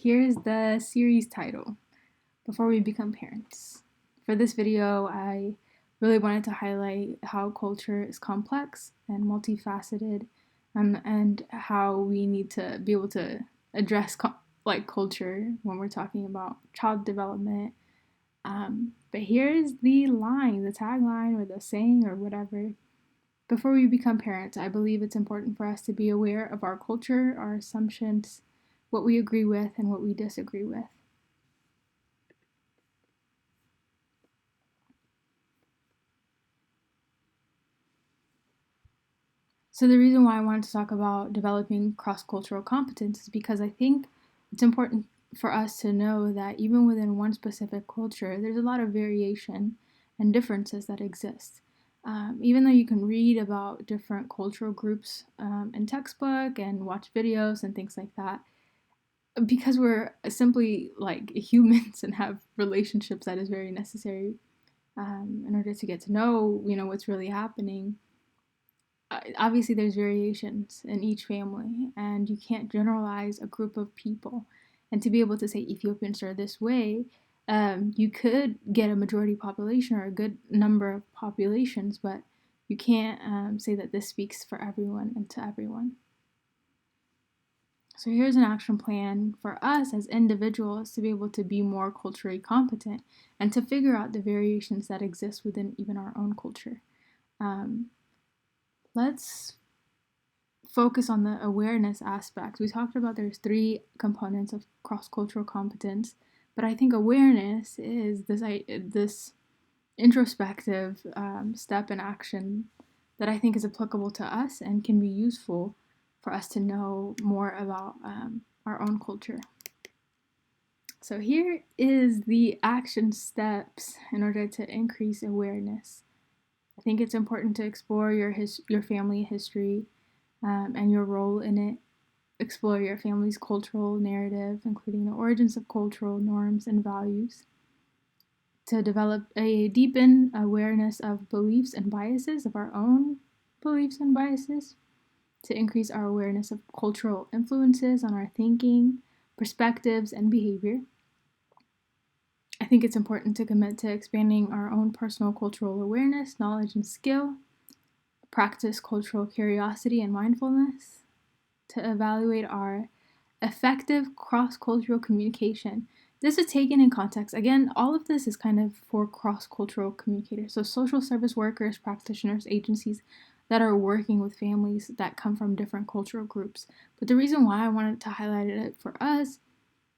Here's the series title, Before We Become Parents. For this video, I really wanted to highlight how culture is complex and multifaceted, and how we need to be able to address culture when we're talking about child development. But here's the line, the tagline, or the saying, or whatever. Before we become parents, I believe it's important for us to be aware of our culture, our assumptions, what we agree with, and what we disagree with. So the reason why I wanted to talk about developing cross-cultural competence is because I think it's important for us to know that even within one specific culture, there's a lot of variation and differences that exist. Even though you can read about different cultural groups in textbook and watch videos and things like that, because we're simply like humans and have relationships that is very necessary in order to get to know, what's really happening. Obviously, there's variations in each family, and you can't generalize a group of people. And to be able to say Ethiopians are this way, you could get a majority population or a good number of populations, but you can't say that this speaks for everyone and to everyone. So here's an action plan for us as individuals to be able to be more culturally competent and to figure out the variations that exist within even our own culture. Let's focus on the awareness aspect. We talked about there's 3 components of cross-cultural competence, but I think awareness is this introspective step in action that I think is applicable to us and can be useful for us to know more about our own culture. So here is the action steps in order to increase awareness. I think it's important to explore your family history and your role in it. Explore your family's cultural narrative, including the origins of cultural norms and values. To develop a deepened awareness of beliefs and biases, of our own beliefs and biases. To increase our awareness of cultural influences on our thinking, perspectives, and behavior. I think it's important to commit to expanding our own personal cultural awareness, knowledge, and skill. Practice cultural curiosity and mindfulness. To evaluate our effective cross-cultural communication. This is taken in context. Again, all of this is kind of for cross-cultural communicators. So social service workers, practitioners, agencies that are working with families that come from different cultural groups. But the reason why I wanted to highlight it for us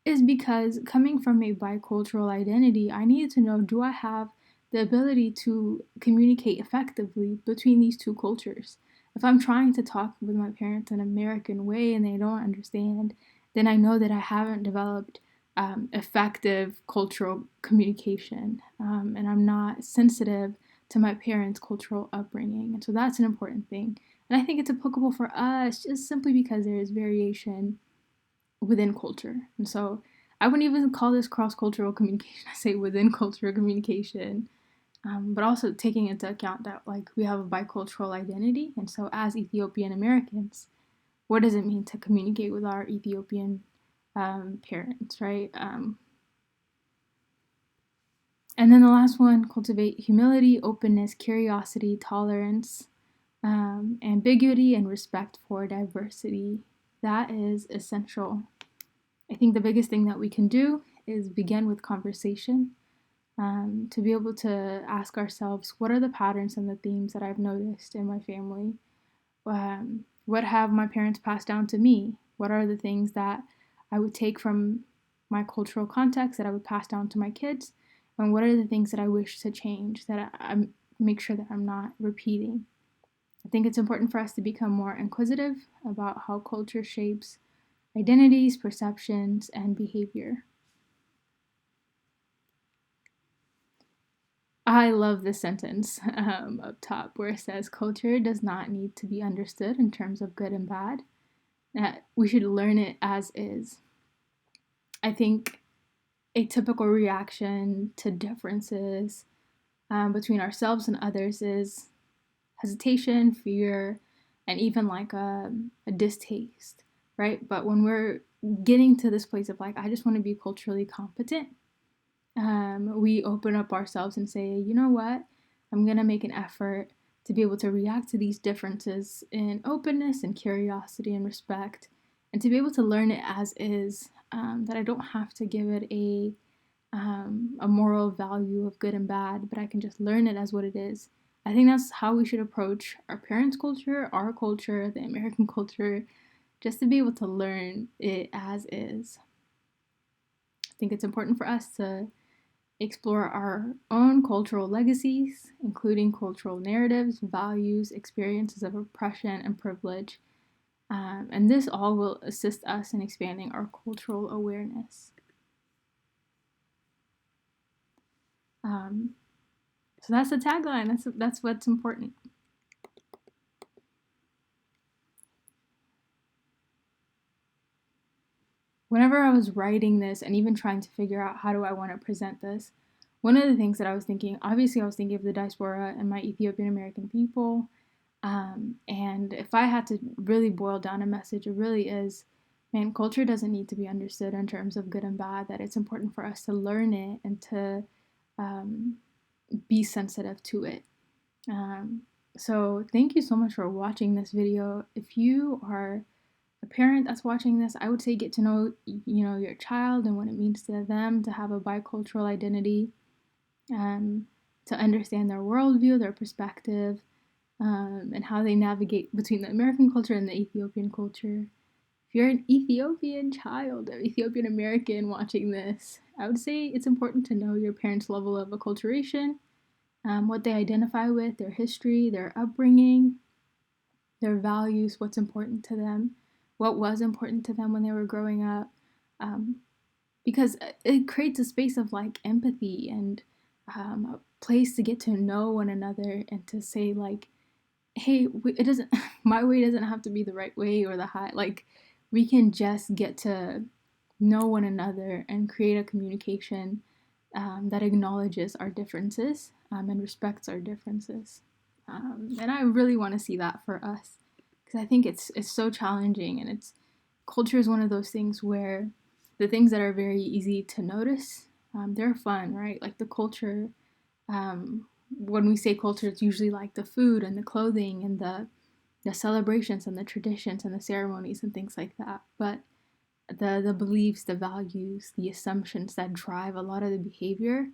is because coming from a bicultural identity, I needed to know, do I have the ability to communicate effectively between these two cultures? If I'm trying to talk with my parents in an American way and they don't understand, then I know that I haven't developed effective cultural communication, and I'm not sensitive to my parents' cultural upbringing. And so that's an important thing. And I think it's applicable for us just simply because there is variation within culture. And so I wouldn't even call this cross-cultural communication. I say within cultural communication. But also taking into account that we have a bicultural identity. And so as Ethiopian Americans, what does it mean to communicate with our Ethiopian parents, right? And then the last one, cultivate humility, openness, curiosity, tolerance, ambiguity, and respect for diversity. That is essential. I think the biggest thing that we can do is begin with conversation. To be able to ask ourselves, what are the patterns and the themes that I've noticed in my family? What have my parents passed down to me? What are the things that I would take from my cultural context that I would pass down to my kids? And what are the things that I wish to change, that I make sure that I'm not repeating? I think it's important for us to become more inquisitive about how culture shapes identities, perceptions, and behavior. I love this sentence up top where it says, culture does not need to be understood in terms of good and bad. We should learn it as is. I think a typical reaction to differences between ourselves and others is hesitation, fear, and even a distaste, right? But when we're getting to this place of like, I just want to be culturally competent, we open up ourselves and say, you know what, I'm going to make an effort to be able to react to these differences in openness and curiosity and respect, and to be able to learn it as is, that I don't have to give it a moral value of good and bad, but I can just learn it as what it is. I think that's how we should approach our parents' culture, our culture, the American culture, just to be able to learn it as is. I think it's important for us to explore our own cultural legacies, including cultural narratives, values, experiences of oppression and privilege. And this all will assist us in expanding our cultural awareness. So that's the tagline. That's what's important. Whenever I was writing this and even trying to figure out how do I want to present this, one of the things that I was thinking, obviously I was thinking of the diaspora and my Ethiopian American people. And if I had to really boil down a message, it really is, man, culture doesn't need to be understood in terms of good and bad, that it's important for us to learn it and to be sensitive to it. So thank you so much for watching this video. If you are a parent that's watching this, I would say get to know, your child and what it means to them to have a bicultural identity, to understand their worldview, their perspective, and how they navigate between the American culture and the Ethiopian culture. If you're an Ethiopian child or Ethiopian American watching this, I would say it's important to know your parents' level of acculturation, what they identify with, their history, their upbringing, their values, what's important to them, what was important to them when they were growing up, because it creates a space of like empathy and a place to get to know one another and to say like, hey, it doesn't, my way doesn't have to be the right way or the high, like we can just get to know one another and create a communication that acknowledges our differences and respects our differences. And I really want to see that for us, because I think it's so challenging, and culture is one of those things where the things that are very easy to notice, they're fun, right? Like the culture, when we say culture, it's usually like the food and the clothing and the celebrations and the traditions and the ceremonies and things like that. But the beliefs, the values, the assumptions that drive a lot of the behavior,